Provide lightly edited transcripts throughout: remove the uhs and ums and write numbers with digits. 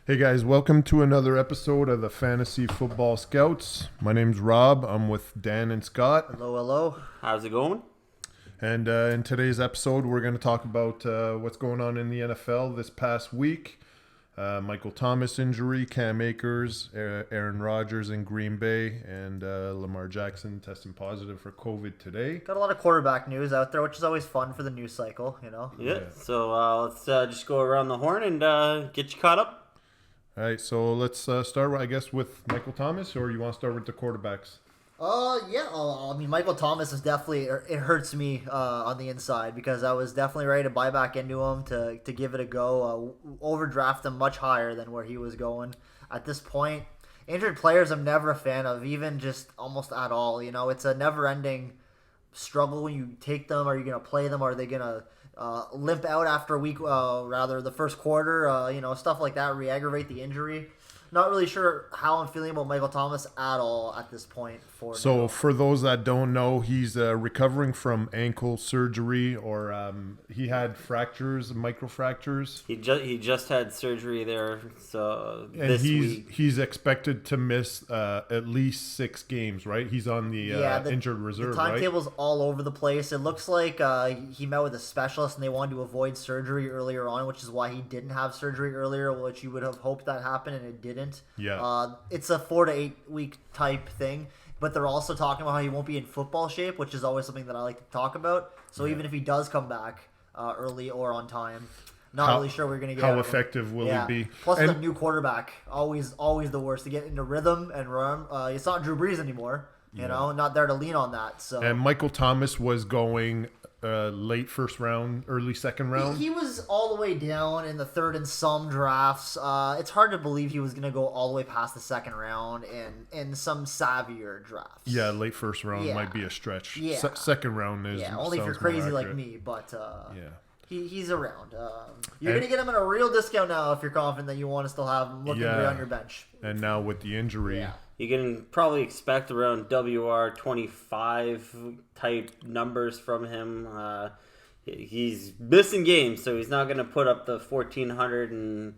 Hey guys, welcome to another episode of the Fantasy Football Scouts. My name's Rob. I'm with Dan and Scott. Hello, hello. How's it going? And in today's episode, we're going to talk about what's going on in the NFL this past week. Michael Thomas injury, Cam Akers, Aaron Rodgers in Green Bay, and Lamar Jackson testing positive for COVID today. Got a lot of quarterback news out there, which is always fun for the news cycle, you know? Yeah. So let's just go around the horn and get you caught up. All right, so let's start, I guess, with Michael Thomas, or you want to start with the quarterbacks? I mean, Michael Thomas is definitely, it hurts me on the inside because I was definitely ready to buy back into him to give it a go, overdraft him much higher than where he was going. At this point, injured players I'm never a fan of, even just almost at all. You know, it's a never-ending struggle when you take them. Are you going to play them? Are they going to limp out after a week, the first quarter, stuff like that, re-aggravate the injury? Not really sure how I'm feeling about Michael Thomas at all at this point. For those that don't know, he's recovering from ankle surgery, or he had fractures, microfractures. He just had surgery there, so and this week he's expected to miss at least 6 games, right? He's on the injured reserve, the timetable's all over the place. It looks like he met with a specialist and they wanted to avoid surgery earlier on, which is why he didn't have surgery earlier, which you would have hoped that happened, and it didn't. Yeah. It's a 4 to 8 week type thing, but they're also talking about how he won't be in football shape, which is always something that I like to talk about. So even if he does come back early or on time, not really sure we're going to get how effective will he be. Plus the new quarterback, always the worst to get into rhythm and run. It's not Drew Brees anymore, you know, not there to lean on that. So and Michael Thomas was going late first round, early second round. He was all the way down in the third in some drafts. It's hard to believe he was going to go all the way past the second round in some savvier drafts. Yeah, late first round might be a stretch. Yeah. Second round is only if you're crazy like me. But he's around. You're going to get him at a real discount now if you're confident that you want to still have him looking great on your bench. And now with the injury. Yeah. you can probably expect around WR 25 type numbers from him. He's missing games, so he's not going to put up the 1,400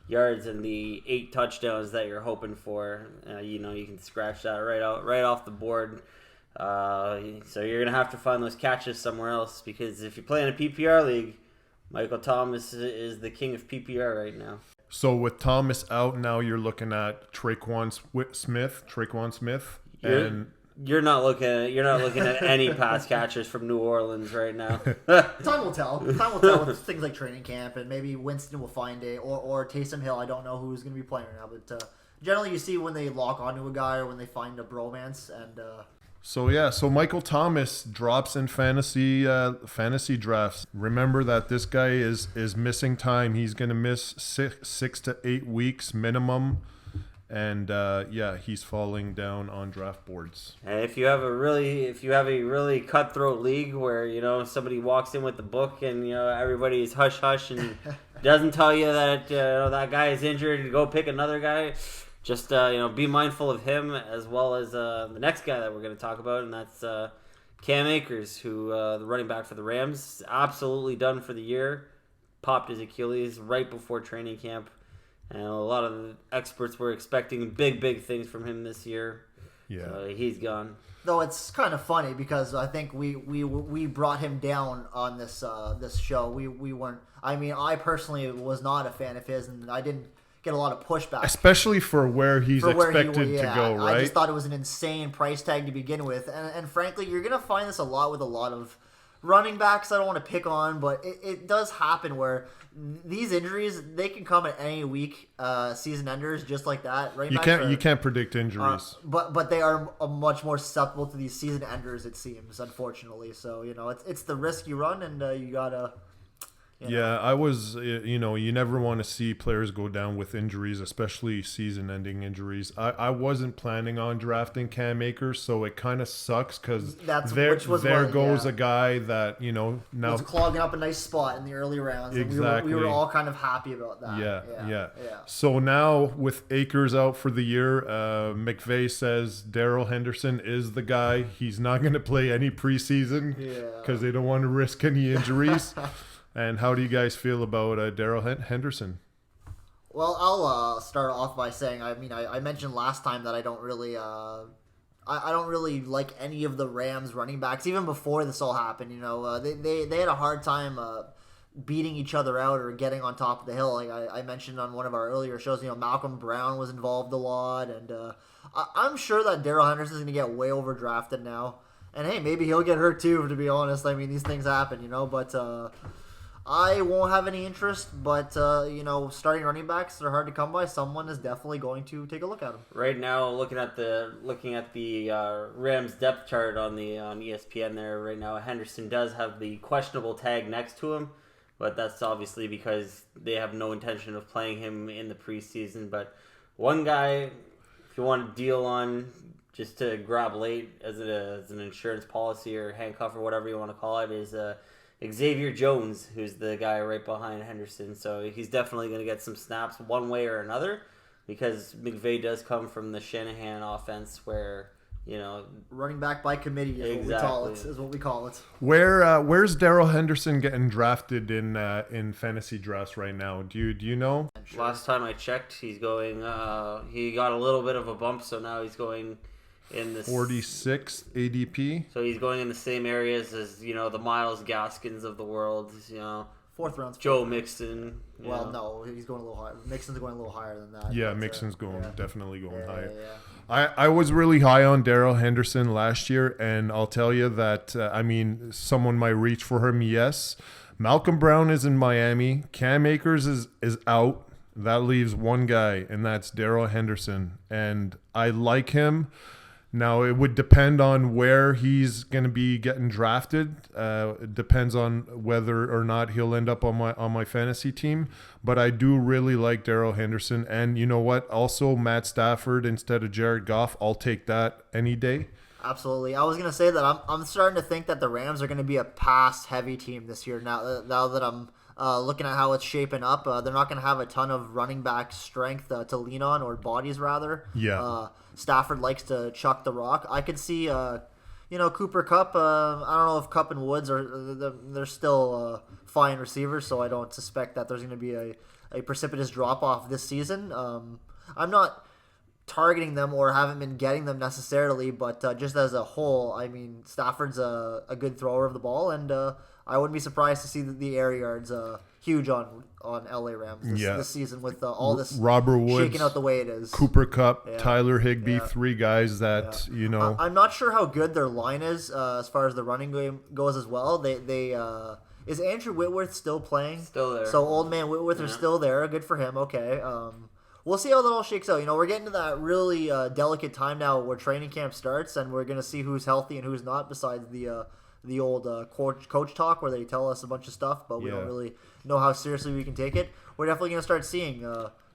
yards and the 8 touchdowns that you're hoping for. You can scratch that right off the board. So you're going to have to find those catches somewhere else, because if you're playing a PPR league, Michael Thomas is the king of PPR right now. So with Thomas out, now you're looking at Traquan Smith, and You're not looking at any pass catchers from New Orleans right now. Time will tell. Time will tell with things like training camp, and maybe Winston will find it, or Taysom Hill. I don't know who's going to be playing right now, but generally you see when they lock onto a guy or when they find a bromance. And So Michael Thomas drops in fantasy drafts. Remember that this guy is missing time. He's going to miss 6 to 8 weeks minimum. And he's falling down on draft boards. And if you have a really cutthroat league where somebody walks in with the book and everybody's hush hush and doesn't tell you that that guy is injured and go pick another guy, just be mindful of him, as well as the next guy that we're going to talk about, and that's Cam Akers, who the running back for the Rams, absolutely done for the year. Popped his Achilles right before training camp. And a lot of the experts were expecting big things from him this year. Yeah, so he's gone. Though it's kind of funny because I think we brought him down on this show. We weren't. I mean, I personally was not a fan of his, and I didn't get a lot of pushback, especially for where he's expected to go. Right? I just thought it was an insane price tag to begin with, and frankly, you're gonna find this a lot with a lot of running backs. I don't want to pick on, but it does happen where these injuries, they can come at any week, season enders, just like that. Right? You can't predict injuries, but they are much more susceptible to these season enders, it seems, unfortunately. So it's the risk you run, and you gotta. Yeah, I was, you never want to see players go down with injuries, especially season-ending injuries. I wasn't planning on drafting Cam Akers, so it kind of sucks because there goes a guy that, now... It's clogging up a nice spot in the early rounds. Exactly. And we were all kind of happy about that. Yeah. So now, with Akers out for the year, McVay says Darrell Henderson is the guy. He's not going to play any preseason because they don't want to risk any injuries. And how do you guys feel about Darrell Henderson? Well, I'll start off by saying, I mentioned last time that I don't really, I don't really like any of the Rams running backs, even before this all happened. They had a hard time beating each other out or getting on top of the hill. Like I mentioned on one of our earlier shows, Malcolm Brown was involved a lot, and I'm sure that Darrell Henderson is going to get way overdrafted now. And hey, maybe he'll get hurt too, to be honest. I mean, these things happen, but I won't have any interest. But, starting running backs are hard to come by. Someone is definitely going to take a look at them. Right now, looking at the Rams depth chart on ESPN there right now, Henderson does have the questionable tag next to him. But that's obviously because they have no intention of playing him in the preseason. But one guy, if you want to deal on just to grab late as an insurance policy or handcuff or whatever you want to call it, is Xavier Jones, who's the guy right behind Henderson. So he's definitely going to get some snaps one way or another because McVay does come from the Shanahan offense where, running back by committee is what we call it. Where's Darrell Henderson getting drafted in fantasy drafts right now? Do you know? Last time I checked, he's going. He got a little bit of a bump, so now he's going in the 46th ADP. So he's going in the same areas as the Myles Gaskins of the world. Fourth round. Joe Mixon. Well, no, he's going a little higher. Mixon's going a little higher than that. Yeah, Mixon's definitely going higher. Yeah. I was really high on Darrell Henderson last year, and I'll tell you that, someone might reach for him, yes. Malcolm Brown is in Miami. Cam Akers is out. That leaves one guy, and that's Darrell Henderson. And I like him. Now, it would depend on where he's going to be getting drafted. It depends on whether or not he'll end up on my fantasy team. But I do really like Darrell Henderson. And you know what? Also, Matt Stafford instead of Jared Goff. I'll take that any day. Absolutely. I was going to say that I'm starting to think that the Rams are going to be a pass-heavy team this year. Now that I'm looking at how it's shaping up, they're not going to have a ton of running back strength to lean on, or bodies rather. Yeah. Stafford likes to chuck the rock. I could see, Cooper Kupp. I don't know if Kupp and Woods they're still fine receivers, so I don't suspect that there's going to be a precipitous drop off this season. I'm not targeting them or haven't been getting them necessarily, but just as a whole, Stafford's a good thrower of the ball, and I wouldn't be surprised to see the air yards huge on LA Rams this season with all this Robert Woods shaking out the way it is. Cooper Kupp, Tyler Higbee, three guys that I'm not sure how good their line is as far as the running game goes as well. They is Andrew Whitworth still playing? Still there. So old man Whitworth is still there. Good for him. Okay. We'll see how that all shakes out. We're getting to that really delicate time now where training camp starts, and we're going to see who's healthy and who's not, besides the old coach talk where they tell us a bunch of stuff, but we don't really know how seriously we can take it. We're definitely going to start seeing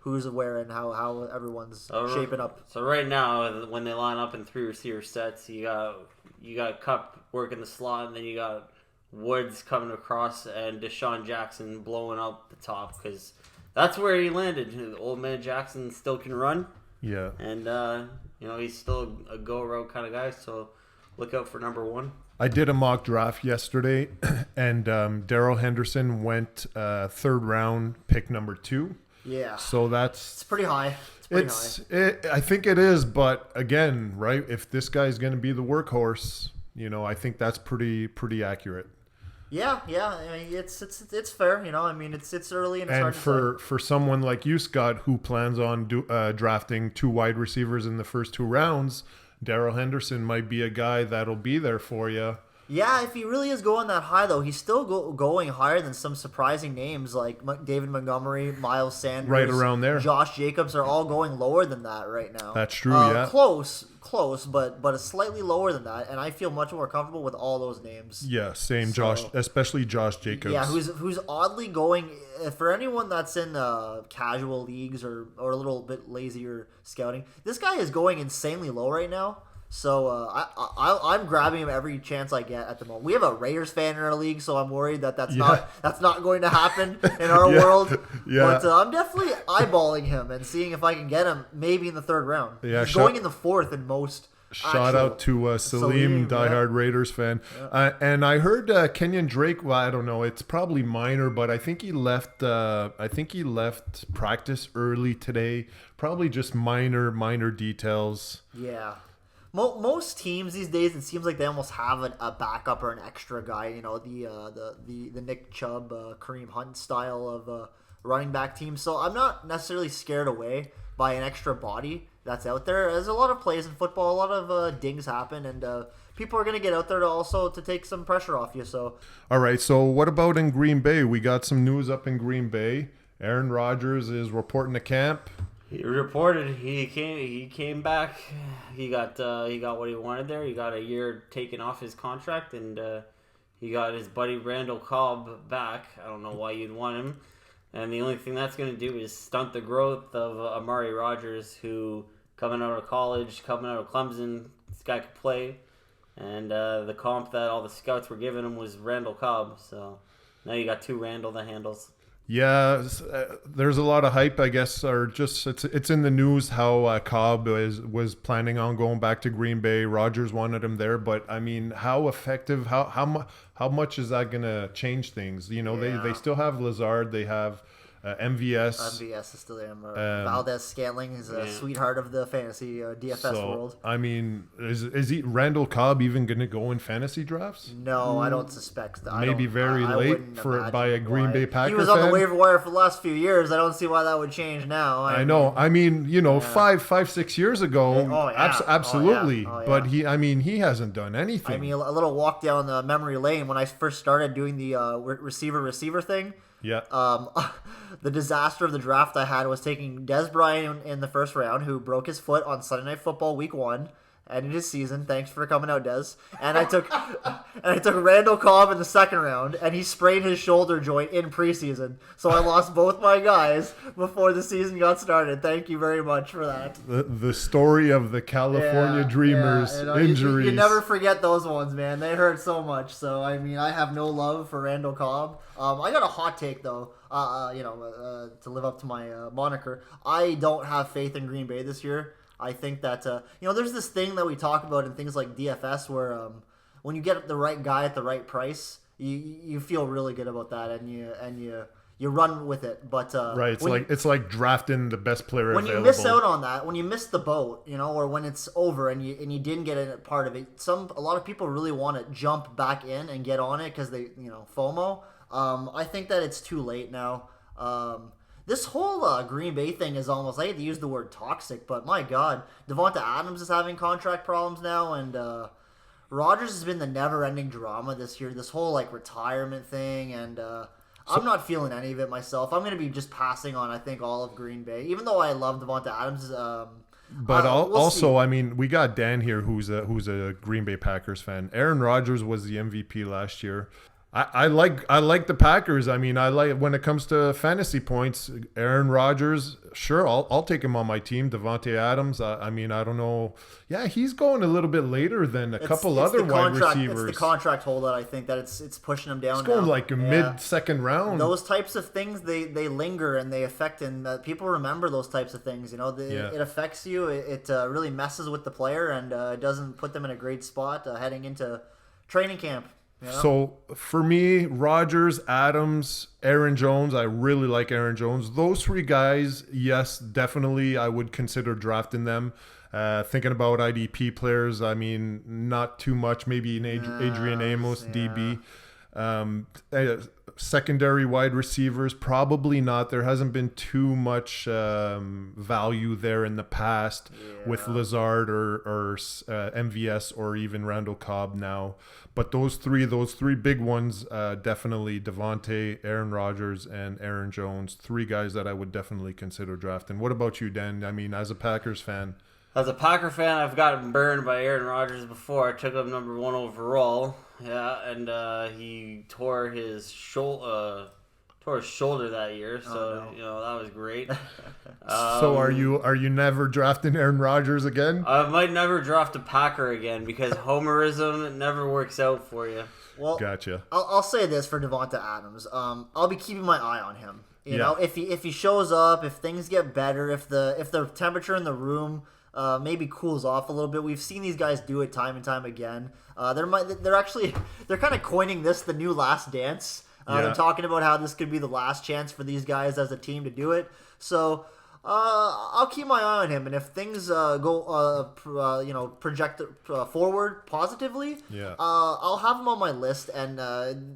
who's where and how everyone's shaping up. So right now, when they line up in three receiver sets, you got Kupp working the slot, and then you got Woods coming across and Deshaun Jackson blowing up the top because that's where he landed. Old man Jackson still can run. Yeah. And, he's still a go route kind of guy, so look out for number one. I did a mock draft yesterday, and Darrell Henderson went third round, pick number 2. Yeah. So it's pretty high. I think it is, but again, right? If this guy's going to be the workhorse, I think that's pretty accurate. Yeah. It's fair. It's early and it's hard to say. For someone like you, Scott, who plans on drafting 2 wide receivers in the first 2 rounds, Darrell Henderson might be a guy that'll be there for you. Yeah, if he really is going that high, though, he's still going higher than some surprising names like David Montgomery, Miles Sanders. Right around there. Josh Jacobs are all going lower than that right now. That's true, yeah. Close, but slightly lower than that, and I feel much more comfortable with all those names. Yeah, same. Josh, especially Josh Jacobs. Yeah, who's oddly going, for anyone that's in casual leagues or a little bit lazier scouting, this guy is going insanely low right now. So I'm grabbing him every chance I get at the moment. We have a Raiders fan in our league, so I'm worried that's not going to happen in our world. Yeah. But I'm definitely eyeballing him and seeing if I can get him maybe in the 3rd round. Yeah, He's going in the 4th in most Shout out to Salim, diehard Raiders fan. Yeah. And I heard Kenyon Drake. Well, I don't know. It's probably minor, but I think he left. Practice early today. Probably just minor details. Yeah. Most teams these days, it seems like they almost have a backup or an extra guy. You know, the Nick Chubb, Kareem Hunt style of running back team. So I'm not necessarily scared away by an extra body that's out there. There's a lot of plays in football, a lot of dings happen, and people are going to get out there to take some pressure off you. So, all right. So what about in Green Bay? We got some news up in Green Bay. Aaron Rodgers is reporting to camp. He reported he came back. He got what he wanted there. He got a year taken off his contract, and he got his buddy Randall Cobb back. I don't know why you'd want him. And the only thing that's going to do is stunt the growth of Amari Rodgers, who, coming out of college, coming out of Clemson, this guy could play. And the comp that all the scouts were giving him was Randall Cobb. So now you got two Randall the handles. Yeah, there's a lot of hype, I guess, or just it's in the news how Cobb was planning on going back to Green Bay. Rodgers wanted him there, but I mean, how effective? How much is that gonna change things? You know, they still have Lazard, they have MVS. MVS is still there. Valdez Scantling is a sweetheart of the fantasy DFS world. I mean, is he Randall Cobb even going to go in fantasy drafts? No, I don't suspect that. Maybe very late by a Green Bay Packer fan. He was on the waiver wire for the last few years. I don't see why that would change now. I know. I mean, 5-6 years ago, absolutely. But he hasn't done anything. I mean, a little walk down the memory lane when I first started doing the receiver thing. Yeah. The disaster of the draft I had was taking Dez Bryant in the first round, who broke his foot on Sunday Night Football Week 1, ended his season. Thanks for coming out, Dez. And I took Randall Cobb in the second round, and he sprained his shoulder joint in preseason. So I lost both my guys before the season got started. Thank you very much for that. The story of the California Dreamers injuries. You never forget those ones, man. They hurt so much. So I mean, I have no love for Randall Cobb. I got a hot take though. To live up to my moniker, I don't have faith in Green Bay this year. I think that there's this thing that we talk about in things like DFS where when you get the right guy at the right price, you feel really good about that, and you run with it. But right, it's like drafting the best player when available. You miss out on that, when you miss the boat, or when it's over and you didn't get a part of it. A lot of people really want to jump back in and get on it because they FOMO. I think that it's too late now. This whole Green Bay thing is almost, I hate to use the word toxic, but my God, Devonta Adams is having contract problems now, and Rodgers has been the never-ending drama this year, this whole retirement thing, and I'm not feeling any of it myself. I'm going to be just passing on, I think, all of Green Bay, even though I love Devonta Adams. But also, I mean, we got Dan here who's a Green Bay Packers fan. Aaron Rodgers was the MVP last year. I like the Packers. I mean, I like when it comes to fantasy points. Aaron Rodgers, sure, I'll take him on my team. Devontae Adams, I mean, I don't know. Yeah, he's going a little bit later than a couple other wide receivers. It's the contract holdout. I think that it's pushing him down. It's going like a mid-second round. Those types of things they linger and they affect, and people remember those types of things. It affects you. It really messes with the player, and it doesn't put them in a great spot heading into training camp. So for me, Rodgers, Adams, Aaron Jones, I really like Aaron Jones. Those three guys, yes, definitely I would consider drafting them. Thinking about IDP players, I mean, not too much. Maybe an Adrian Amos, DB. Secondary wide receivers, probably not. There hasn't been too much value there in the past with Lazard or MVS or even Randall Cobb now. But those three big ones, definitely Devontae, Aaron Rodgers, and Aaron Jones, three guys that I would definitely consider drafting. What about you, Dan? I mean, as a Packers fan. As a Packer fan, I've gotten burned by Aaron Rodgers before. I took him number 1 overall. Yeah, and he tore his shoulder that year, so that was great. So are you never drafting Aaron Rodgers again? I might never draft a Packer again because homerism never works out for you. Well, gotcha. I'll say this for Devonta Adams. I'll be keeping my eye on him. You know, if he shows up, if things get better, if the temperature in the room maybe cools off a little bit. We've seen these guys do it time and time again. They're kind of coining this the new last dance. They're talking about how this could be the last chance for these guys as a team to do it. So I'll keep my eye on him, and if things project forward positively, I'll have him on my list. And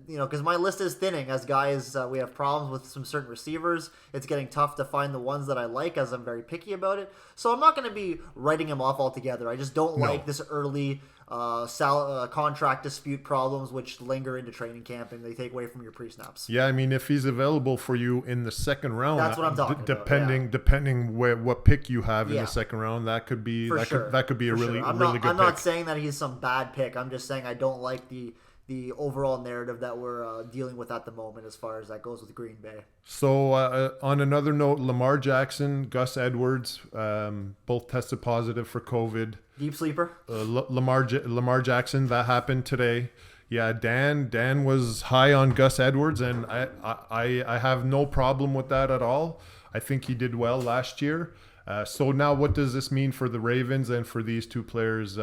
because my list is thinning as guys, we have problems with some certain receivers. It's getting tough to find the ones that I like, as I'm very picky about it. So I'm not going to be writing him off altogether. I just don't like this early contract dispute problems which linger into training camp and they take away from your pre-snaps. Yeah, I mean, if he's available for you in the second round, that's what I'm talking about. Depending what pick you have in the second round, that could be a really good pick. I'm not saying that he's some bad pick. I'm just saying I don't like the overall narrative that we're dealing with at the moment as far as that goes with Green Bay. So on another note, Lamar Jackson, Gus Edwards, both tested positive for COVID. Deep sleeper. Lamar Jackson, that happened today. Yeah, Dan was high on Gus Edwards, and I have no problem with that at all. I think he did well last year. So now, what does this mean for the Ravens and for these two players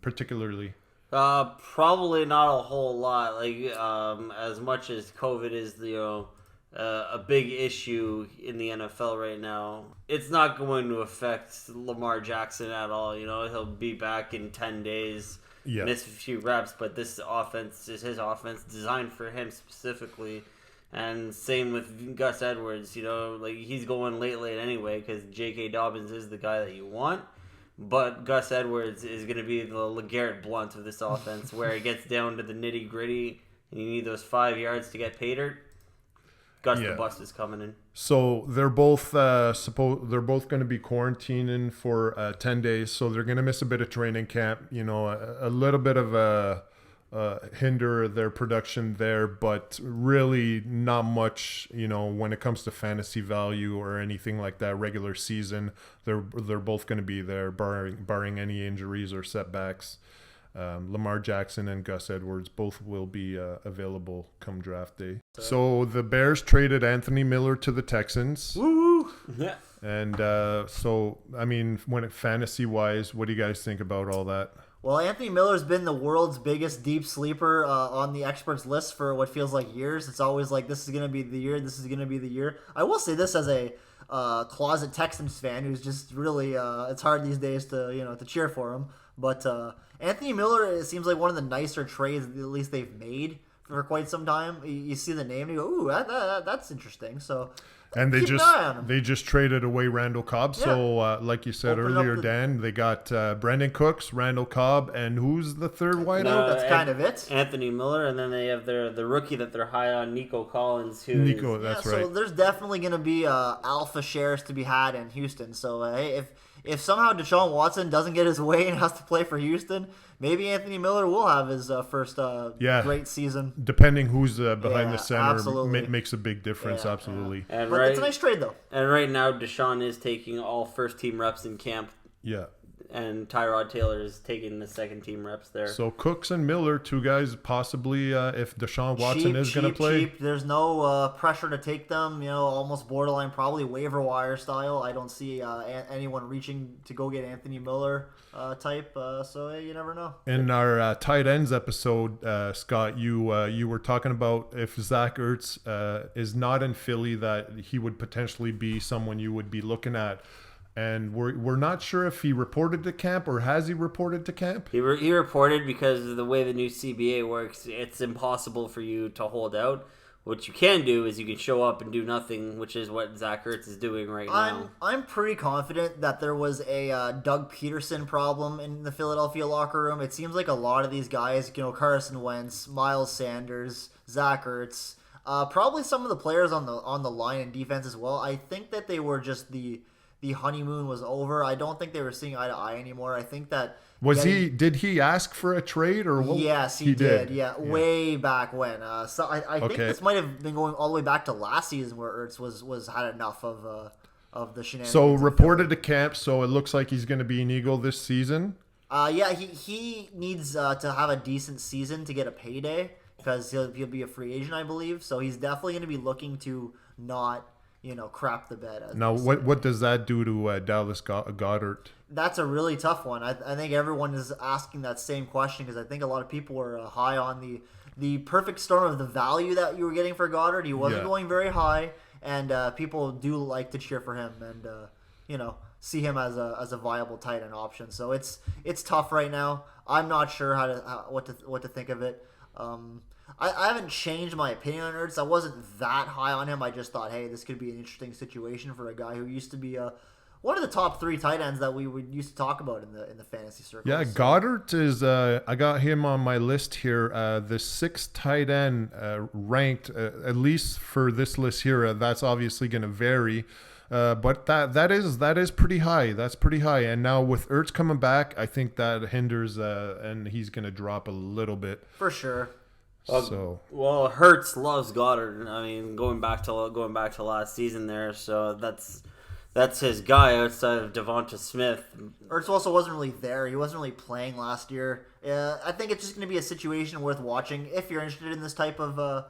particularly? Probably not a whole lot. As much as COVID is a big issue in the NFL right now, it's not going to affect Lamar Jackson at all. He'll be back in 10 days, miss a few reps, but this offense is his offense, designed for him specifically. And same with Gus Edwards. He's going late anyway because J.K. Dobbins is the guy that you want. But Gus Edwards is going to be the LeGarrette Blount of this offense, where it gets down to the nitty gritty, and you need those 5 yards to get paid. Gus the Bust is coming in. So they're both going to be quarantining for 10 days. So they're going to miss a bit of training camp. A little bit of hinder their production there, but really not much. When it comes to fantasy value or anything like that, regular season, they're both going to be there, barring any injuries or setbacks. Lamar Jackson and Gus Edwards both will be available come draft day. So the Bears traded Anthony Miller to the Texans. Woo! Yeah. And when fantasy-wise, what do you guys think about all that? Well, Anthony Miller's been the world's biggest deep sleeper on the experts list for what feels like years. It's always like, this is going to be the year, this is going to be the year. I will say this as a closet Texans fan who's just really, it's hard these days to cheer for him. But Anthony Miller, it seems like one of the nicer trades at least they've made for quite some time. You see the name and you go, ooh, that's interesting. So and they just traded away Randall Cobb. Yeah. So like you said earlier, Dan, they got Brandon Cooks, Randall Cobb, and who's the third wideout? That's kind of it. Anthony Miller, and then they have the rookie that they're high on, Nico Collins. That's right. So there's definitely going to be alpha shares to be had in Houston. So if somehow Deshaun Watson doesn't get his way and has to play for Houston, maybe Anthony Miller will have his first great season. Depending who's behind the center makes a big difference, absolutely. Yeah. But it's a nice trade, though. And right now, Deshaun is taking all first-team reps in camp. Yeah. And Tyrod Taylor is taking the second-team reps there. So Cooks and Miller, two guys possibly, if Deshaun Watson is going to play. Cheap. There's no pressure to take them, almost borderline, probably waiver wire style. I don't see anyone reaching to go get Anthony Miller type, so you never know. In our tight ends episode, Scott, you were talking about if Zach Ertz is not in Philly, that he would potentially be someone you would be looking at. And we're not sure if he reported to camp or has he reported to camp? He reported because of the way the new CBA works. It's impossible for you to hold out. What you can do is you can show up and do nothing, which is what Zach Ertz is doing right now. I'm pretty confident that there was a Doug Peterson problem in the Philadelphia locker room. It seems like a lot of these guys, Carson Wentz, Miles Sanders, Zach Ertz, probably some of the players on the line and defense as well. I think that they were just the honeymoon was over. I don't think they were seeing eye to eye anymore. I think that did he ask for a trade or what? Yes, he did. Yeah, way back when. So I think this might have been going all the way back to last season where Ertz was had enough of the shenanigans. So reported to camp. So it looks like he's going to be an Eagle this season. He needs to have a decent season to get a payday because he'll be a free agent, I believe. So he's definitely going to be looking to not crap the bed. Now, what does that do to Dallas Goedert? That's a really tough one. I think everyone is asking that same question because I think a lot of people were high on the perfect storm of the value that you were getting for Goddard. He wasn't going very high, and people do like to cheer for him and see him as a viable tight end option. So it's tough right now. I'm not sure what to think of it. I haven't changed my opinion on Ertz. I wasn't that high on him. I just thought, hey, this could be an interesting situation for a guy who used to be one of the top 3 tight ends that we would used to talk about in the fantasy circles. Yeah, Goddard is. I got him on my list here. The 6th tight end ranked, at least for this list here. That's obviously going to vary, but that is pretty high. That's pretty high. And now with Ertz coming back, I think that hinders, and he's going to drop a little bit for sure. Well, Hurts loves Goddard. I mean, going back to last season there, so that's his guy outside of Devonta Smith. Ertz also wasn't really there. He wasn't really playing last year. I think it's just going to be a situation worth watching if you're interested in this type of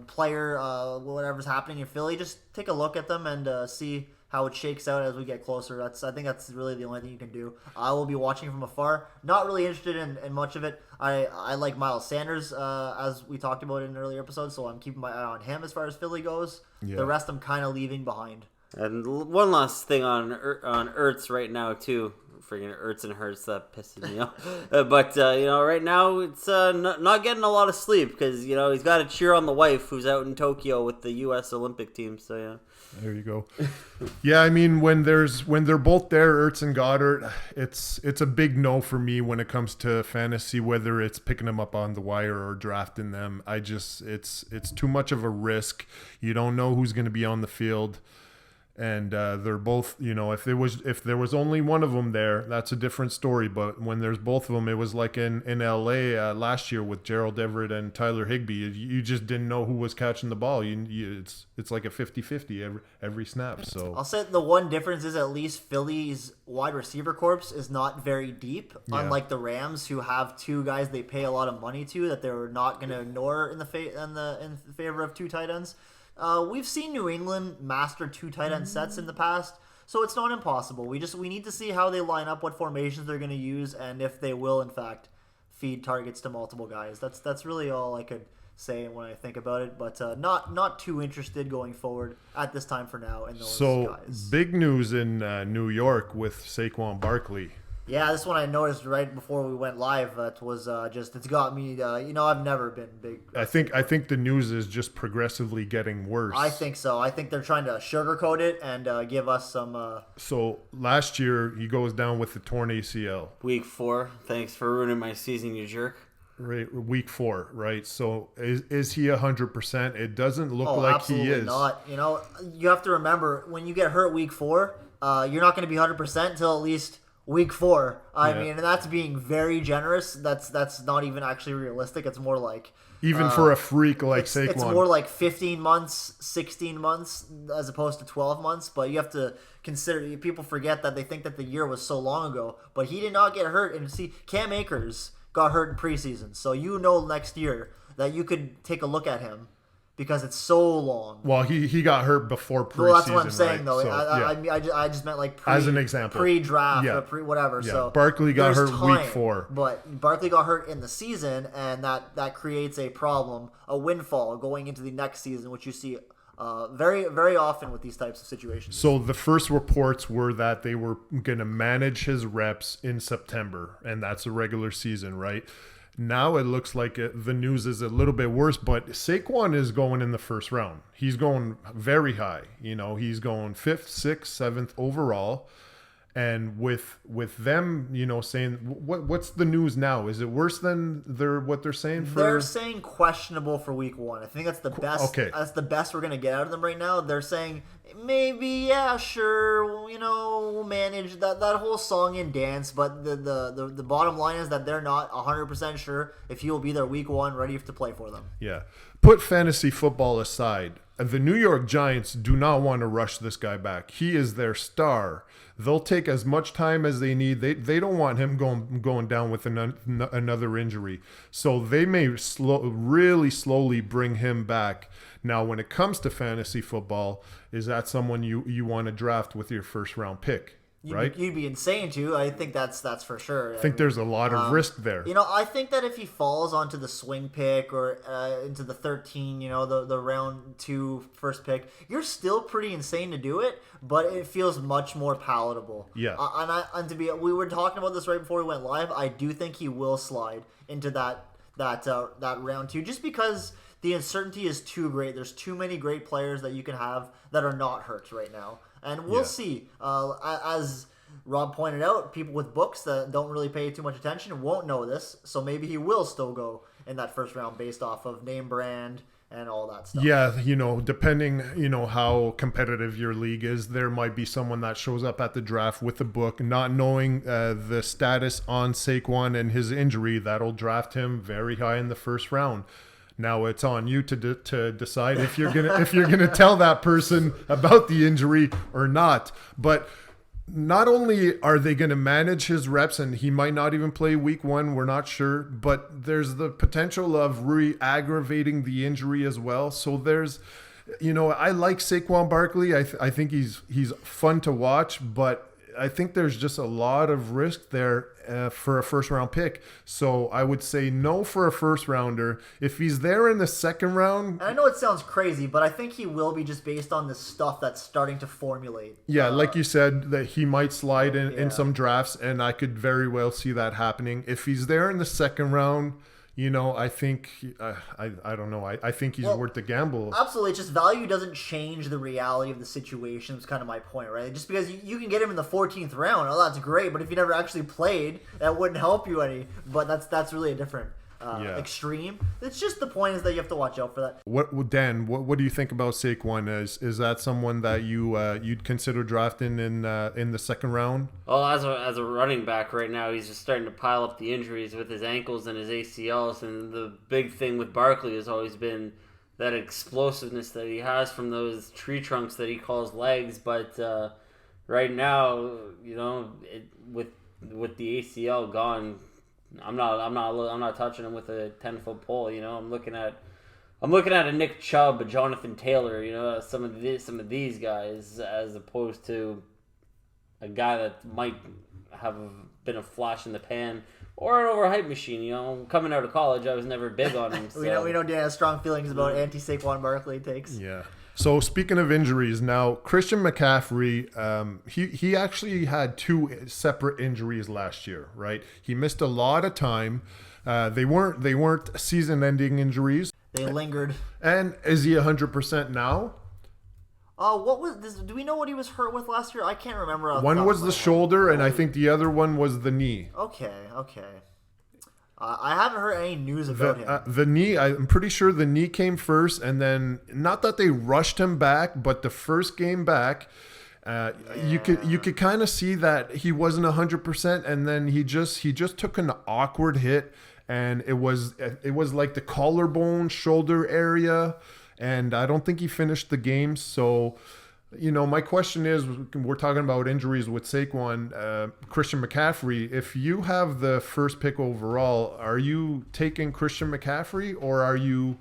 player. Whatever's happening in Philly, just take a look at them and see how it shakes out as we get closer. I think that's really the only thing you can do. I will be watching from afar. Not really interested in much of it. I like Miles Sanders, as we talked about in an earlier episode, so I'm keeping my eye on him as far as Philly goes. Yeah. The rest I'm kind of leaving behind. And one last thing on Ertz right now, too. Freaking Ertz and Hurts, that pisses me off. But, right now it's not getting a lot of sleep because, he's got to cheer on the wife who's out in Tokyo with the U.S. Olympic team, so yeah. There you go. Yeah, I mean, when they're both there, Ertz and Goddard, it's a big no for me when it comes to fantasy, whether it's picking them up on the wire or drafting them. It's too much of a risk. You don't know who's going to be on the field. And they're both, if there was only one of them there, that's a different story. But when there's both of them, it was like in LA last year with Gerald Everett and Tyler Higbee. You just didn't know who was catching the ball. It's like a 50-50 every snap. So I'll say the one difference is at least Philly's wide receiver corps is not very deep, unlike the Rams, who have 2 guys they pay a lot of money to that they're not going to ignore in favor of 2 tight ends. We've seen New England master 2 tight end sets in the past, so it's not impossible. We need to see how they line up, what formations they're going to use, and if they will, in fact, feed targets to multiple guys. That's really all I could say when I think about it, but not too interested going forward at this time for now in those guys. Big news in New York with Saquon Barkley. Yeah, this one I noticed right before we went live. It was it's got me. I've never been big. I think the news is just progressively getting worse. I think so. I think they're trying to sugarcoat it and give us some. So last year he goes down with the torn ACL. Week 4. Thanks for ruining my season, you jerk. Right, week 4, right? So is he 100%? It doesn't look like he is. Not. You have to remember when you get hurt week 4, you're not going to be 100% until at least week 4. I mean, and that's being very generous. That's not even actually realistic. It's more like even for a freak like Saquon. It's more like 15 months, 16 months as opposed to 12 months. But you have to consider, people forget that they think that the year was so long ago. But he did not get hurt. And see, Cam Akers got hurt in preseason. So next year that you could take a look at him. Because it's so long. Well, he got hurt before preseason. Well, that's what I'm saying, right? though. So, I just meant like as an example, pre-draft, or whatever. Yeah. So Barkley got hurt week 4, but Barkley got hurt in the season, and that creates a problem, a windfall going into the next season, which you see very, very often with these types of situations. So the first reports were that they were going to manage his reps in September, and that's a regular season, right? Now it looks like the news is a little bit worse, but Saquon is going in the first round. He's going very high. He's going 5th, 6th, 7th overall. And with them, saying what's the news now? Is it worse than what they're saying for? They're saying questionable for week 1. I think that's the best. Okay. That's the best we're gonna get out of them right now. They're saying maybe, yeah, sure, we'll manage that whole song and dance. But the bottom line is that they're not 100% sure if he will be there week 1, ready to play for them. Yeah. Put fantasy football aside. the New York Giants do not want to rush this guy back. He is their star. They'll take as much time as they need. They don't want him going down with another injury. So they may really slowly bring him back. Now, when it comes to fantasy football, is that someone you want to draft with your first round pick? Right? You'd be insane to. I think that's for sure. I think there's a lot of risk there. I think that if he falls onto the swing pick or into the 13, the round 2 first pick, you're still pretty insane to do it, but it feels much more palatable. Yeah. We were talking about this right before we went live. I do think he will slide into that round 2, just because the uncertainty is too great. There's too many great players that you can have that are not hurt right now. And we'll see. As Rob pointed out, people with books that don't really pay too much attention won't know this. So maybe he will still go in that first round based off of name brand and all that stuff. Yeah, depending, how competitive your league is, there might be someone that shows up at the draft with a book, not knowing the status on Saquon and his injury, that'll draft him very high in the first round. Now it's on you to decide if you're gonna tell that person about the injury or not. But not only are they going to manage his reps, and he might not even play week 1, we're not sure, but there's the potential of re-aggravating the injury as well. So there's, I like Saquon Barkley. I think he's fun to watch, but I think there's just a lot of risk there for a first round pick. So I would say no for a first rounder. If he's there in the second round, and I know it sounds crazy, but I think he will be, just based on the stuff that's starting to formulate. Yeah, like you said, that he might slide in some drafts, and I could very well see that happening. If he's there in the second round, I think I don't know. I think he's worth the gamble. Absolutely. It's just value doesn't change the reality of the situation. Is kind of my point, right? Just because you can get him in the 14th round, that's great. But if you never actually played, that wouldn't help you any. But that's really a different extreme. It's just, the point is that you have to watch out for that. Dan, what do you think about Saquon? Is that someone that you'd consider drafting in the second round? Well, as a running back right now, he's just starting to pile up the injuries with his ankles and his ACLs. And the big thing with Barkley has always been that explosiveness that he has from those tree trunks that he calls legs. But right now, with the ACL gone, I'm not touching him with a 10-foot pole. I'm looking at a Nick Chubb, a Jonathan Taylor. Some of these guys, as opposed to a guy that might have been a flash in the pan or an overhyped machine. Coming out of college, I was never big on him. So. we know Dan has strong feelings about anti-Saquon Barkley takes. Yeah. So speaking of injuries, now Christian McCaffrey, he actually had 2 separate injuries last year, right? He missed a lot of time. They weren't season-ending injuries. They lingered. And is he 100% now? What was this? Do we know what he was hurt with last year? I can't remember. One was the shoulder, and I think the other one was the knee. Okay. I haven't heard any news about him. The knee, I'm pretty sure the knee came first, and then, not that they rushed him back, but the first game back, you could kind of see that he wasn't 100%, and then he just took an awkward hit, and it was like the collarbone, shoulder area, and I don't think he finished the game. So, my question is, we're talking about injuries with Saquon, Christian McCaffrey. If you have the first pick overall, are you taking Christian McCaffrey, or are you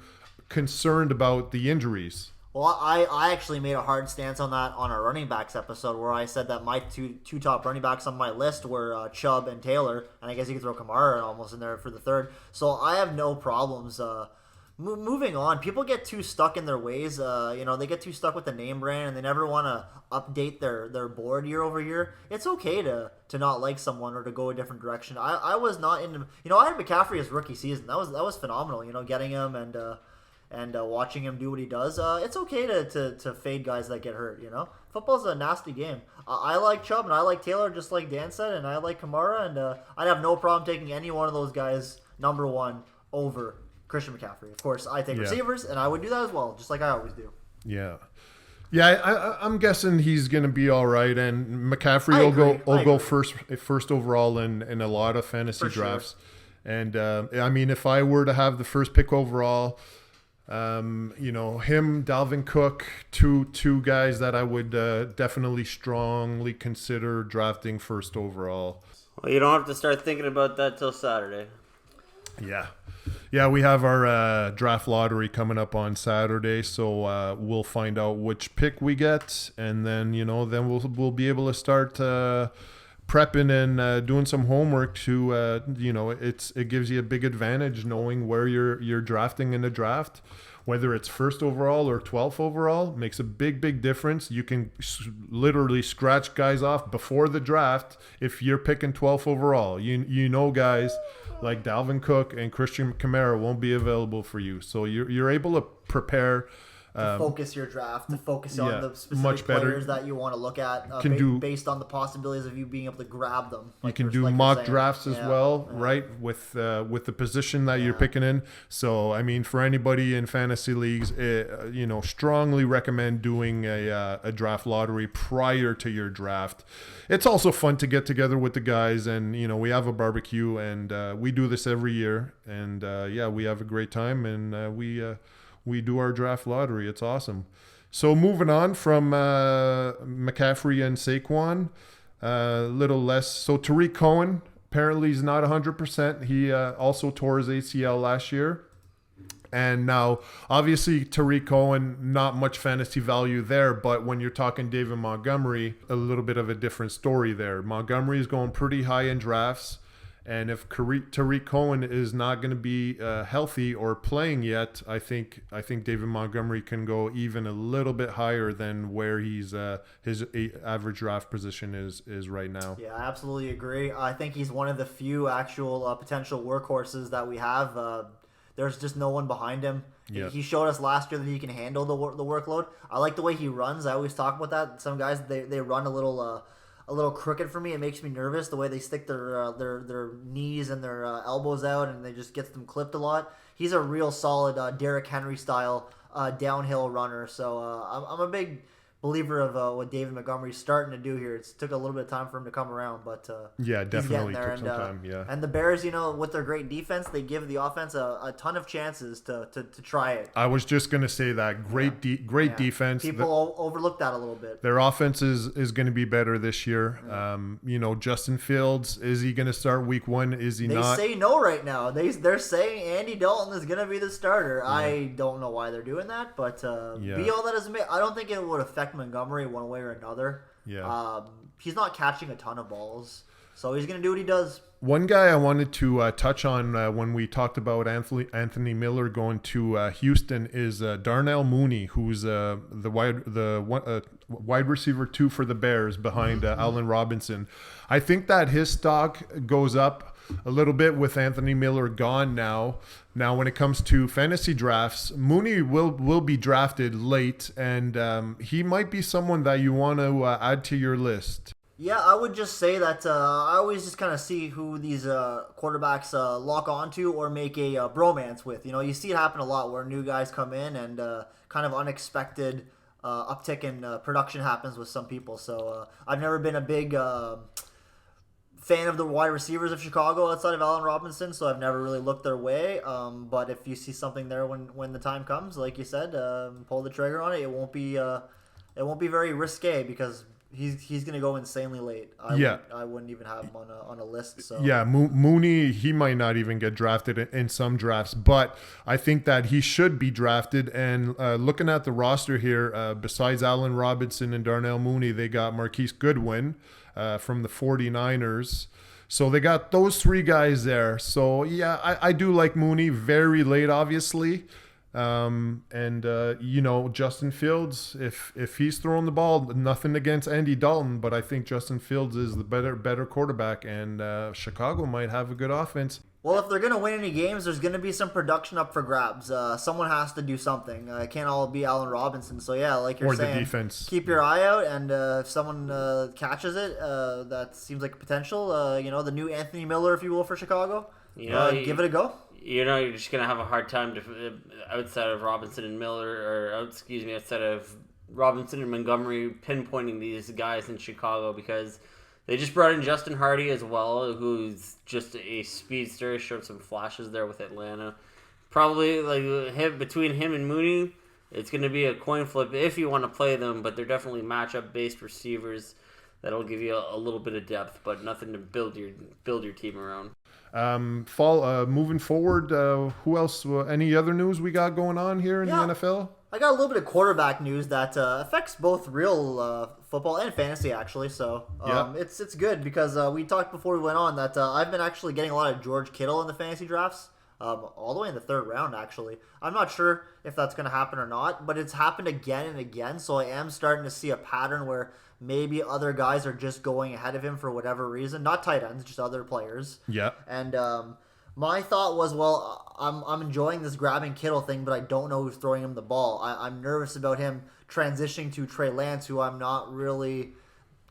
concerned about the injuries? Well, I actually made a hard stance on that on our running backs episode, where I said that my two top running backs on my list were Chubb and Taylor, and I guess you could throw Kamara almost in there for the third. So I have no problems. Moving on, people get too stuck in their ways. They get too stuck with the name brand, and they never want to update their board year over year. It's okay to not like someone or to go a different direction. I was not into. I had McCaffrey his rookie season. That was phenomenal. Getting him and watching him do what he does. It's okay to fade guys that get hurt. Football's a nasty game. I like Chubb and I like Taylor, just like Dan said, and I like Kamara, and I'd have no problem taking any one of those guys number 1 over Christian McCaffrey. Of course, I take receivers, and I would do that as well, just like I always do. Yeah. I'm guessing he's going to be all right, and McCaffrey will go first overall in a lot of fantasy drafts. Sure. And if I were to have the first pick overall, Him, Dalvin Cook, two guys that I would definitely strongly consider drafting first overall. Well, you don't have to start thinking about that till Saturday. Yeah, we have our draft lottery coming up on Saturday, so we'll find out which pick we get, and then we'll be able to start prepping and doing some homework to it gives you a big advantage knowing where you're drafting in the draft. Whether it's first overall or 12th overall makes a big difference. You can literally scratch guys off before the draft if you're picking 12th overall. Guys like Dalvin Cook and Christian Kamara won't be available for you, so you're able to prepare. Focus your draft, to focus on the specific much better. players that you want to look at based on the possibilities of you being able to grab them. You can do mock drafts as well, right? With the position that you're picking in. So, I mean, for anybody in fantasy leagues, strongly recommend doing a draft lottery prior to your draft. It's also fun to get together with the guys, and we have a barbecue, and we do this every year, and we have a great time, and we do our draft lottery. It's awesome. So moving on from McCaffrey and Saquon, a little less. So Tariq Cohen, apparently he's not 100%. He also tore his ACL last year. And now, obviously, Tariq Cohen, not much fantasy value there. But when you're talking David Montgomery, a little bit of a different story there. Montgomery is going pretty high in drafts. And if Tariq Cohen is not going to be healthy or playing yet, I think David Montgomery can go even a little bit higher than where his average draft position is right now. Yeah, I absolutely agree. I think he's one of the few actual potential workhorses that we have. There's just no one behind him. Yeah. He showed us last year that he can handle the workload. I like the way he runs. I always talk about that. Some guys they run a little crooked for me. It makes me nervous the way they stick their knees and their elbows out, and they just get them clipped a lot. He's a real solid Derrick Henry style downhill runner. So I'm a big believer of what David Montgomery's starting to do here. It took a little bit of time for him to come around, but definitely took some time. Yeah, and the Bears, with their great defense, they give the offense a ton of chances to try it. I was just gonna say that great defense. People overlook that a little bit. Their offense is going to be better this year. Justin Fields, is he going to start week 1? Is he not? They say no right now. They're saying Andy Dalton is going to be the starter. Yeah. I don't know why they're doing that, but be all that as it may, I don't think it would affect Montgomery one way or another. Yeah. He's not catching a ton of balls, so he's going to do what he does. One guy I wanted to touch on when we talked about Anthony Miller going to Houston is Darnell Mooney, who's the wide receiver 2 for the Bears behind Allen Robinson. I think that his stock goes up a little bit with Anthony Miller gone now. Now, when it comes to fantasy drafts, Mooney will be drafted late, and he might be someone that you want to add to your list. Yeah, I would just say that I always just kind of see who these quarterbacks lock onto or make a bromance with. You see it happen a lot where new guys come in and kind of unexpected uptick in production happens with some people. So I've never been a big fan of the wide receivers of Chicago outside of Allen Robinson, so I've never really looked their way. But if you see something there when the time comes, like you said, pull the trigger on it. It won't be very risque because he's going to go insanely late. I wouldn't even have him on a list. So yeah, Mooney, he might not even get drafted in some drafts, but I think that he should be drafted. And looking at the roster here, besides Allen Robinson and Darnell Mooney, they got Marquise Goodwin from the 49ers. So they got those 3 guys there. So yeah, I do like Mooney. Very late, obviously. Justin Fields, if he's throwing the ball, nothing against Andy Dalton, but I think Justin Fields is the better quarterback, and Chicago might have a good offense. Well, if they're going to win any games, there's going to be some production up for grabs. Someone has to do something. It can't all be Allen Robinson. So, yeah, like you're saying, the defense. Keep your eye out, and if someone catches it, that seems like a potential, the new Anthony Miller, if you will, for Chicago, give it a go. You're just going to have a hard time outside of Robinson and Montgomery pinpointing these guys in Chicago, because they just brought in Justin Hardy as well, who's just a speedster. Showed some flashes there with Atlanta. probably like between him and Mooney, it's going to be a coin flip if you want to play them. But they're definitely matchup based receivers that'll give you a little bit of depth, but nothing to build your team around. Moving forward, who else? Any other news we got going on here in the NFL? I got a little bit of quarterback news that affects both real football and fantasy, actually. So it's good because we talked before we went on that I've been actually getting a lot of George Kittle in the fantasy drafts, all the way in the third round, actually. I'm not sure if that's going to happen or not, but it's happened again and again. So I am starting to see a pattern where maybe other guys are just going ahead of him for whatever reason. Not tight ends, just other players. Yeah. And my thought was, well, I'm enjoying this grabbing Kittle thing, but I don't know who's throwing him the ball. I'm nervous about him transitioning to Trey Lance, who I'm not really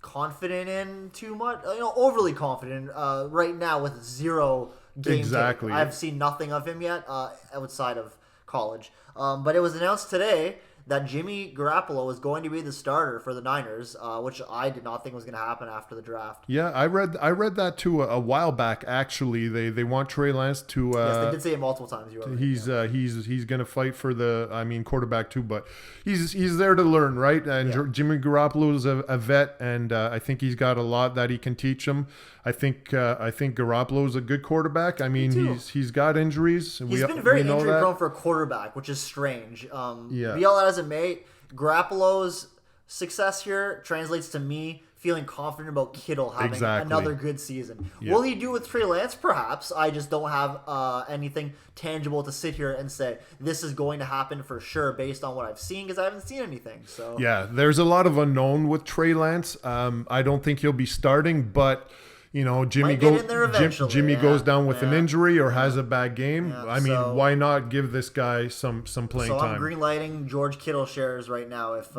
confident in too much. Overly confident right now with zero game tape. I've seen nothing of him yet outside of college. But it was announced today that Jimmy Garoppolo is going to be the starter for the Niners, which I did not think was going to happen after the draft. Yeah, I read that too a while back. Actually, they want Trey Lance to. Yes, they did say it multiple times. He's going to fight for the quarterback too, but he's there to learn, right? And Jimmy Garoppolo is a vet, and I think he's got a lot that he can teach him. I think Garoppolo is a good quarterback. I mean, he's got injuries. He's been very injury prone for a quarterback, which is strange. Be all that as it may, Garoppolo's success here translates to me feeling confident about Kittle having another good season. Yeah. Will he do with Trey Lance? Perhaps. I just don't have anything tangible to sit here and say this is going to happen for sure based on what I've seen, because I haven't seen anything. So yeah, there's a lot of unknown with Trey Lance. I don't think he'll be starting, but Jimmy goes down with an injury or has a bad game. Yeah, I mean, why not give this guy some playing time? So I'm greenlighting George Kittle shares right now if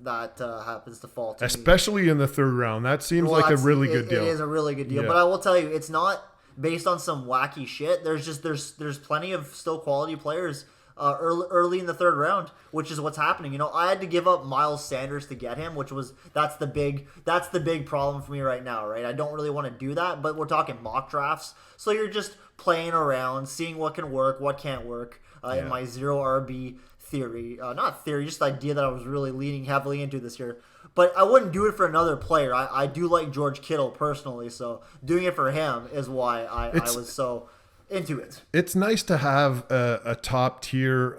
that happens to fall to especially in the third round. That seems like a really good deal. It is a really good deal, but I will tell you, it's not based on some wacky shit. There's plenty of still quality players early in the third round, which is what's happening. I had to give up Miles Sanders to get him, that's the big problem for me right now, right? I don't really want to do that, but we're talking mock drafts, so you're just playing around, seeing what can work, what can't work. In my zero RB theory, not theory, just the idea that I was really leaning heavily into this year. But I wouldn't do it for another player. I do like George Kittle personally, so doing it for him is why I was so into it. It's nice to have a top tier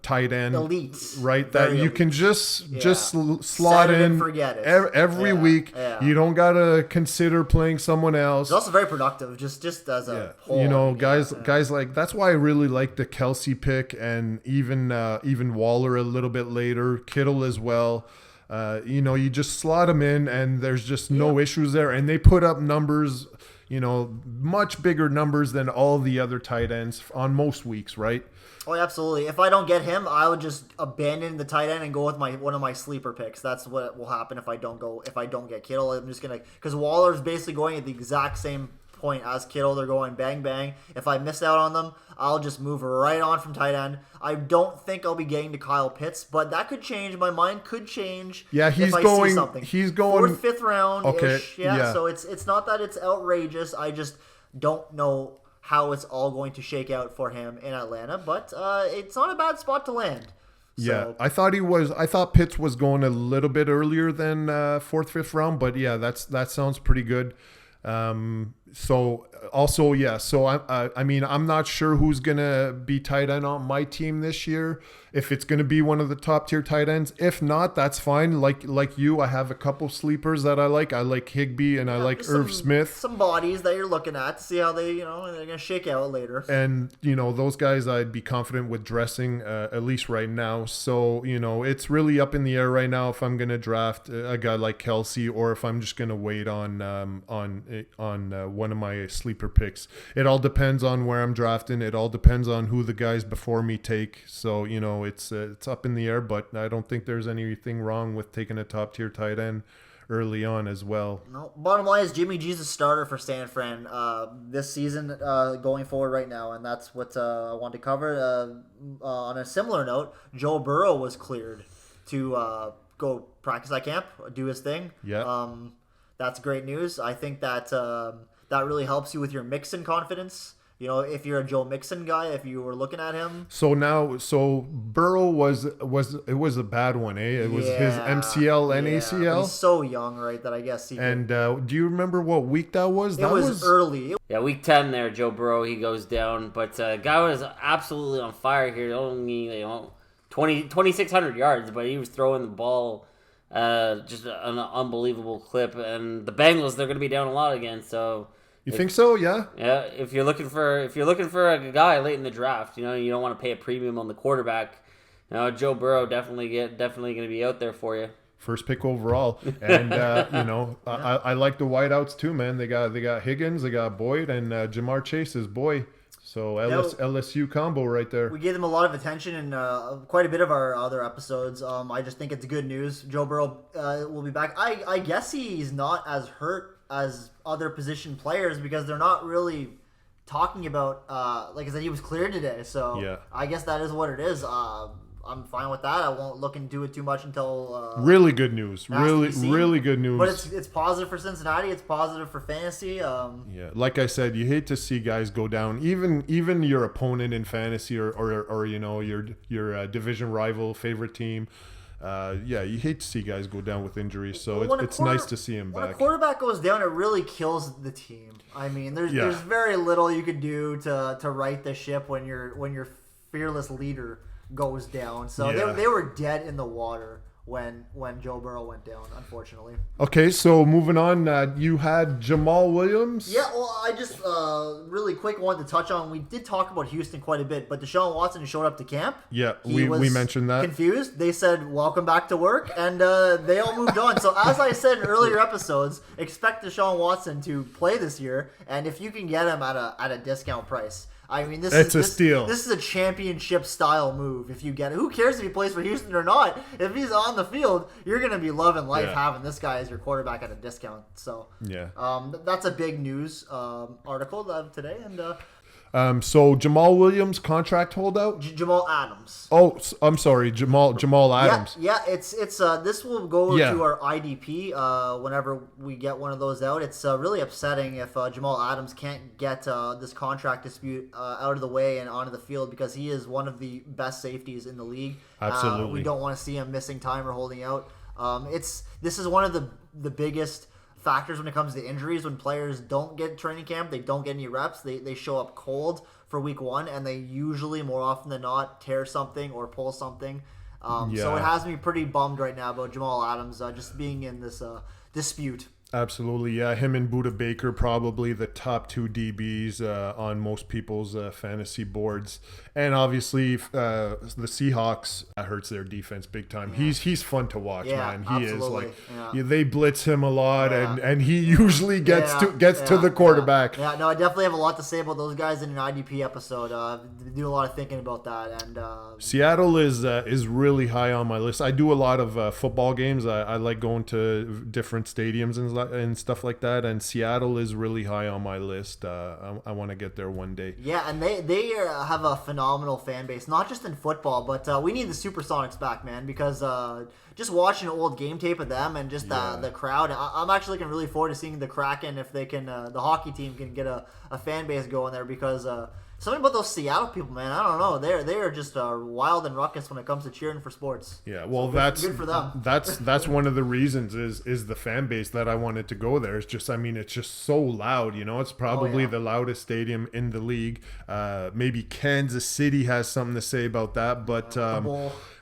tight end, elite, right? That you can just slot in and forget it every week. Yeah. You don't gotta consider playing someone else. It's also very productive, just as a whole. Guys like that's why I really like the Kelsey pick, and even Waller a little bit later, Kittle as well. You just slot them in, and there's just no issues there, and they put up numbers. Much bigger numbers than all the other tight ends on most weeks, right? Oh, absolutely. If I don't get him, I would just abandon the tight end and go with one of my sleeper picks. That's what will happen if I don't get Kittle. I'm just because Waller's basically going at the exact same point as Kittle. They're going bang bang. If I miss out on them, I'll just move right on from tight end. I don't think I'll be getting to Kyle Pitts, but that could change. My mind could change. Yeah, he's going fourth, fifth round. Okay. Yeah. So it's not that it's outrageous. I just don't know how it's all going to shake out for him in Atlanta, but it's not a bad spot to land. Yeah, I thought Pitts was going a little bit earlier than fourth, fifth round, but yeah, that sounds pretty good. So I mean, I'm not sure who's gonna be tight end on my team this year. If it's gonna be one of the top tier tight ends, if not, that's fine. Like you, I have a couple sleepers that I like. I like Higbee and I like Irv Smith. Some bodies that you're looking at to see how they're gonna shake out later. And those guys I'd be confident with dressing at least right now. So it's really up in the air right now if I'm gonna draft a guy like Kelsey or if I'm just gonna wait on one of my sleeper picks. It all depends on where I'm drafting. It all depends on who the guys before me take. So it's up in the air, but I don't think there's anything wrong with taking a top tier tight end early on as well. No, bottom line is Jimmy G's a starter for San Fran this season going forward right now, and that's what I want to cover. On a similar note, Joe Burrow was cleared to go practice at camp, do his thing. Yeah. That's great news. I think that that really helps you with your Mixon confidence if you're a Joe Mixon guy, if you were looking at him. So Burrow was a bad one, eh? It was his MCL and ACL. He's so young, right? That I guess he. And do you remember what week that was? It was early. Yeah, week 10 there, Joe Burrow, he goes down. But guy was absolutely on fire here. Only 2,600 yards, but he was throwing the ball just an unbelievable clip. And the Bengals, they're going to be down a lot again. So you think so? Yeah. Yeah. If you're looking for a guy late in the draft, you don't want to pay a premium on the quarterback. Joe Burrow definitely going to be out there for you. First pick overall, and I like the wideouts too, man. They got Higgins, they got Boyd, and Jamar Chase's boy. So LSU combo right there. We gave them a lot of attention in quite a bit of our other episodes. I just think it's good news. Joe Burrow will be back. I guess he's not as hurt as other position players because they're not really talking about. Like I said, he was cleared today, so yeah. I guess that is what it is. I'm fine with that. I won't look into it too much until really good news. Really good news. But it's positive for Cincinnati. It's positive for fantasy. Yeah, like I said, you hate to see guys go down. Even your opponent in fantasy or your division rival, favorite team. You hate to see guys go down with injuries. So it's nice to see him back. When a quarterback goes down, it really kills the team. I mean, there's very little you can do to right the ship when your fearless leader goes down. So they were dead in the water when Joe Burrow went down, unfortunately. Okay, so moving on, you had Jamal Williams. Yeah, well, I just really quick wanted to touch on, we did talk about Houston quite a bit, but Deshaun Watson showed up to camp. Yeah, we mentioned that. Confused. They said, welcome back to work, and they all moved on. So as I said in earlier episodes, expect Deshaun Watson to play this year, and if you can get him at a discount price. I mean, this is a steal. This is a championship style move. If you get it, who cares if he plays for Houston or not? If he's on the field, you're gonna be loving life having this guy as your quarterback at a discount. So that's a big news article of today. And so Jamal Williams contract holdout. Jamal Adams. Oh, I'm sorry, Jamal Adams. Yeah. It's this will go to our IDP whenever we get one of those out. It's really upsetting if Jamal Adams can't get this contract dispute out of the way and onto the field because he is one of the best safeties in the league. Absolutely. We don't want to see him missing time or holding out. This is one of the biggest factors when it comes to injuries. When players don't get training camp, they don't get any reps, they show up cold for week one, and they usually, more often than not, tear something or pull something. So it has me pretty bummed right now about Jamal Adams just being in this dispute. Absolutely, yeah. Him and Budda Baker, probably the top two DBs on most people's fantasy boards. And obviously, the Seahawks, that hurts their defense big time. Yeah. He's fun to watch, man. He absolutely. They blitz him a lot, and he usually gets to the quarterback. Yeah, no, I definitely have a lot to say about those guys in an IDP episode. Do a lot of thinking about that. And Seattle is really high on my list. I do a lot of football games. I like going to different stadiums and stuff like that, and Seattle is really high on my list. I want to get there one day. Yeah, and they have a phenomenal fan base, not just in football, but we need the Supersonics back, man, because just watching old game tape of them and just the crowd, I'm actually looking really forward to seeing the Kraken, if they can, the hockey team can get a fan base going there, because something about those Seattle people, man, I don't know. They are just wild and ruckus when it comes to cheering for sports. Yeah, well, so that's good for them. That's one of the reasons is the fan base that I wanted to go there. It's just, I mean, it's just so loud. It's probably the loudest stadium in the league. Maybe Kansas City has something to say about that, but.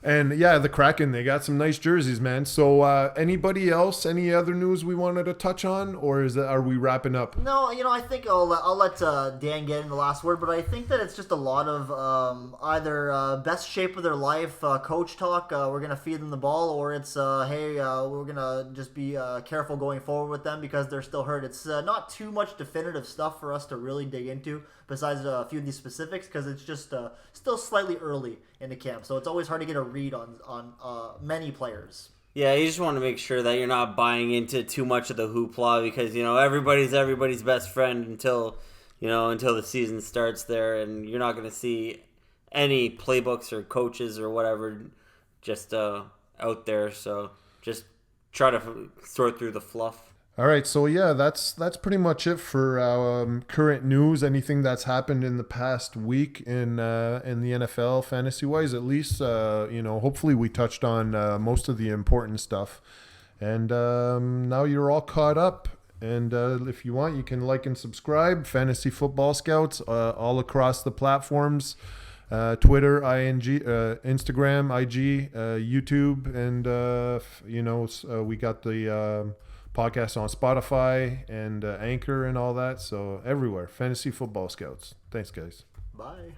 And the Kraken, they got some nice jerseys, man. So anybody else, any other news we wanted to touch on, or are we wrapping up? No, I think I'll let Dan get in the last word, but I think that it's just a lot of either best shape of their life, coach talk, we're going to feed them the ball, or it's, hey, we're going to just be careful going forward with them because they're still hurt. It's not too much definitive stuff for us to really dig into besides a few of these specifics, because it's just still slightly early in the camp. So it's always hard to get a read on many players. Yeah, you just want to make sure that you're not buying into too much of the hoopla, because everybody's best friend until the season starts there, and you're not going to see any playbooks or coaches or whatever just out there. So just try to sort through the fluff. All right, so yeah, that's pretty much it for current news. Anything that's happened in the past week in the NFL fantasy wise, at least hopefully we touched on most of the important stuff. And now you're all caught up. And if you want, you can like and subscribe. Fantasy Football Scouts all across the platforms. Twitter, Instagram, IG, YouTube, and we got the podcast on Spotify and Anchor and all that. So everywhere, Fantasy Football Scouts. Thanks, guys. Bye.